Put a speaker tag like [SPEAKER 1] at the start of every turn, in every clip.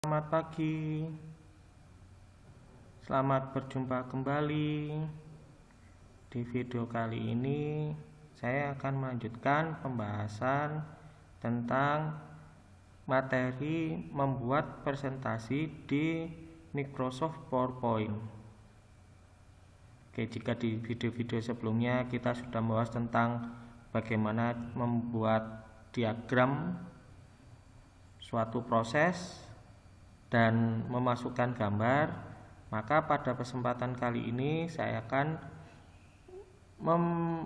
[SPEAKER 1] Selamat pagi, selamat berjumpa kembali. Di video kali ini saya akan melanjutkan pembahasan tentang materi membuat presentasi di Microsoft PowerPoint. Oke, jika di video-video sebelumnya kita sudah membahas tentang bagaimana membuat diagram suatu proses dan memasukkan gambar, maka pada kesempatan kali ini saya akan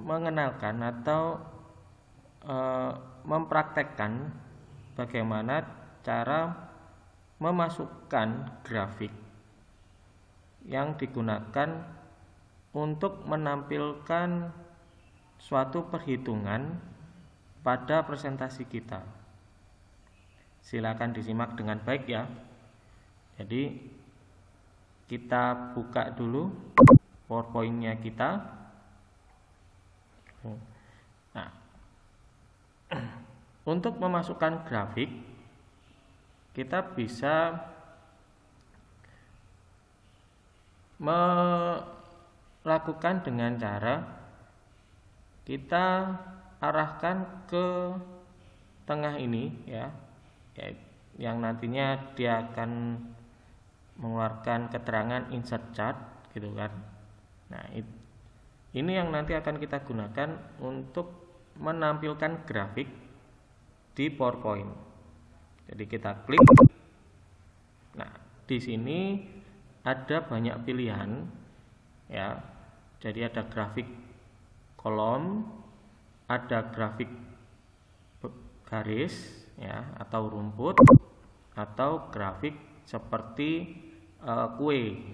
[SPEAKER 1] mengenalkan atau mempraktekkan bagaimana cara memasukkan grafik yang digunakan untuk menampilkan suatu perhitungan pada presentasi kita. Silakan disimak dengan baik ya. Jadi kita buka dulu PowerPoint-nya kita. Nah, untuk memasukkan grafik kita bisa melakukan dengan cara kita arahkan ke tengah ini ya, yang nantinya dia akan mengeluarkan keterangan insert chart gitu kan. Nah, ini yang nanti akan kita gunakan untuk menampilkan grafik di PowerPoint. Jadi kita klik. Nah, di sini ada banyak pilihan ya. Jadi ada grafik kolom, ada grafik garis ya atau rumput, atau grafik seperti kue.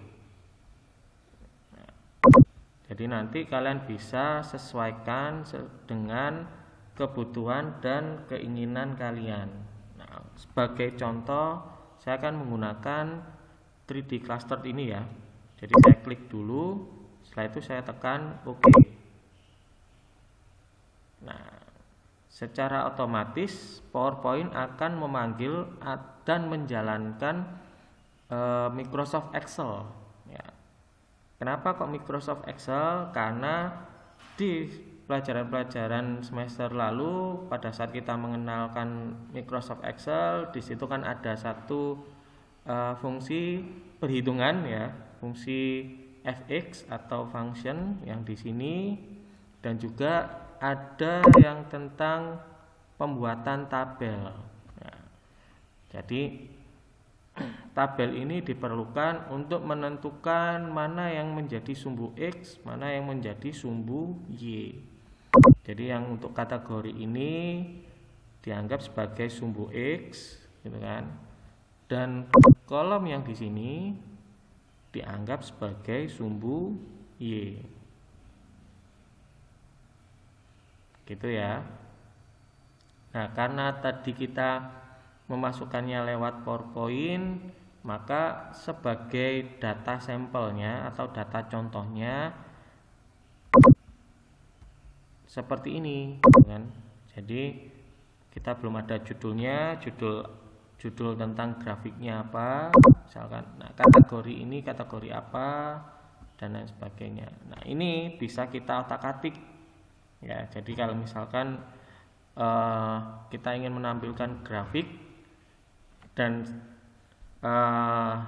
[SPEAKER 1] Jadi nanti kalian bisa sesuaikan dengan kebutuhan dan keinginan kalian. Nah, sebagai contoh saya akan menggunakan 3D cluster ini ya. Jadi saya klik dulu, setelah itu saya tekan OK. Nah, secara otomatis PowerPoint akan memanggil dan menjalankan Microsoft Excel ya. Kenapa kok Microsoft Excel? Karena di pelajaran-pelajaran semester lalu pada saat kita mengenalkan Microsoft Excel, di situ kan ada satu fungsi perhitungan ya, fungsi fx atau function yang di sini, dan juga ada yang tentang pembuatan tabel ya. Jadi tabel ini diperlukan untuk menentukan mana yang menjadi sumbu X, mana yang menjadi sumbu Y. Jadi yang untuk kategori ini dianggap sebagai sumbu X gitu kan. Dan kolom yang di sini dianggap sebagai sumbu Y. Gitu ya. Nah, karena tadi kita memasukkannya lewat PowerPoint, maka sebagai data sampelnya atau data contohnya seperti ini kan. Jadi kita belum ada judulnya, judul tentang grafiknya apa misalkan. Nah, kategori ini kategori apa dan lain sebagainya. Nah, ini bisa kita otak-atik ya. Jadi kalau misalkan kita ingin menampilkan grafik dan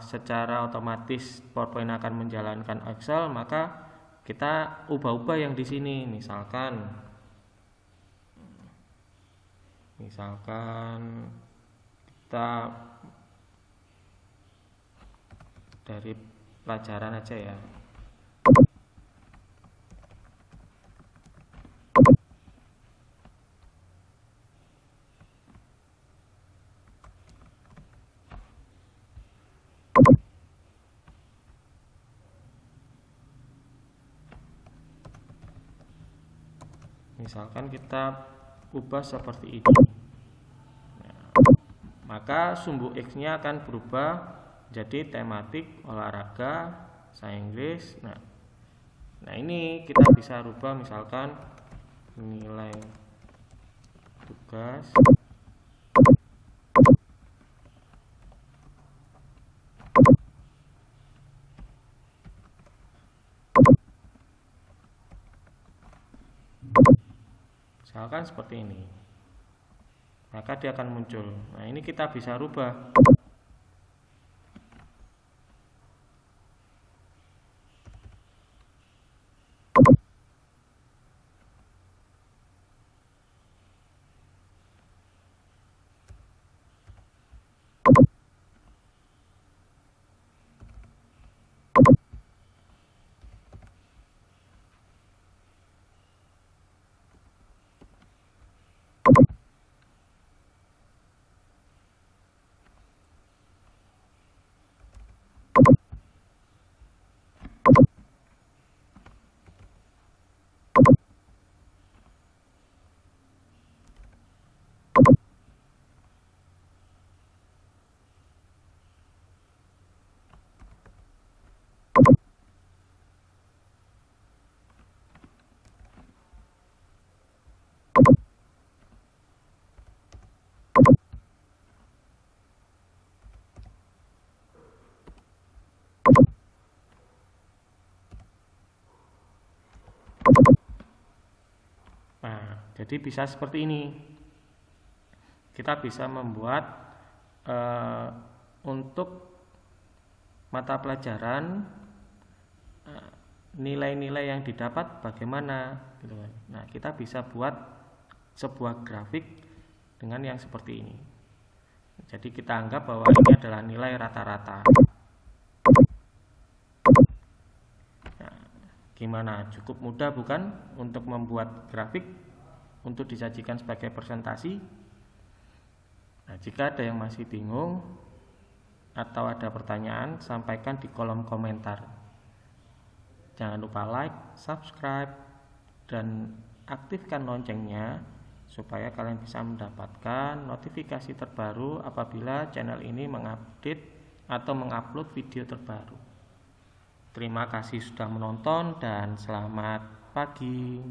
[SPEAKER 1] secara otomatis PowerPoint akan menjalankan Excel, maka kita ubah-ubah yang di sini. Misalkan kita dari pelajaran aja ya. Misalkan kita ubah seperti ini. Nah, maka sumbu X-nya akan berubah jadi tematik, olahraga, bahasa Inggris. Nah, ini kita bisa rubah misalkan nilai tugas misalkan seperti ini, maka dia akan muncul. Nah, ini kita bisa rubah. Nah, jadi bisa seperti ini. Kita bisa membuat untuk mata pelajaran nilai-nilai yang didapat bagaimana gitu kan. Nah, kita bisa buat sebuah grafik dengan yang seperti ini. Jadi kita anggap bahwa ini adalah nilai rata-rata. Gimana? Cukup mudah bukan untuk membuat grafik untuk disajikan sebagai presentasi? Nah, jika ada yang masih bingung atau ada pertanyaan, sampaikan di kolom komentar. Jangan lupa like, subscribe, dan aktifkan loncengnya supaya kalian bisa mendapatkan notifikasi terbaru apabila channel ini mengupdate atau mengupload video terbaru. Terima kasih sudah menonton dan selamat pagi.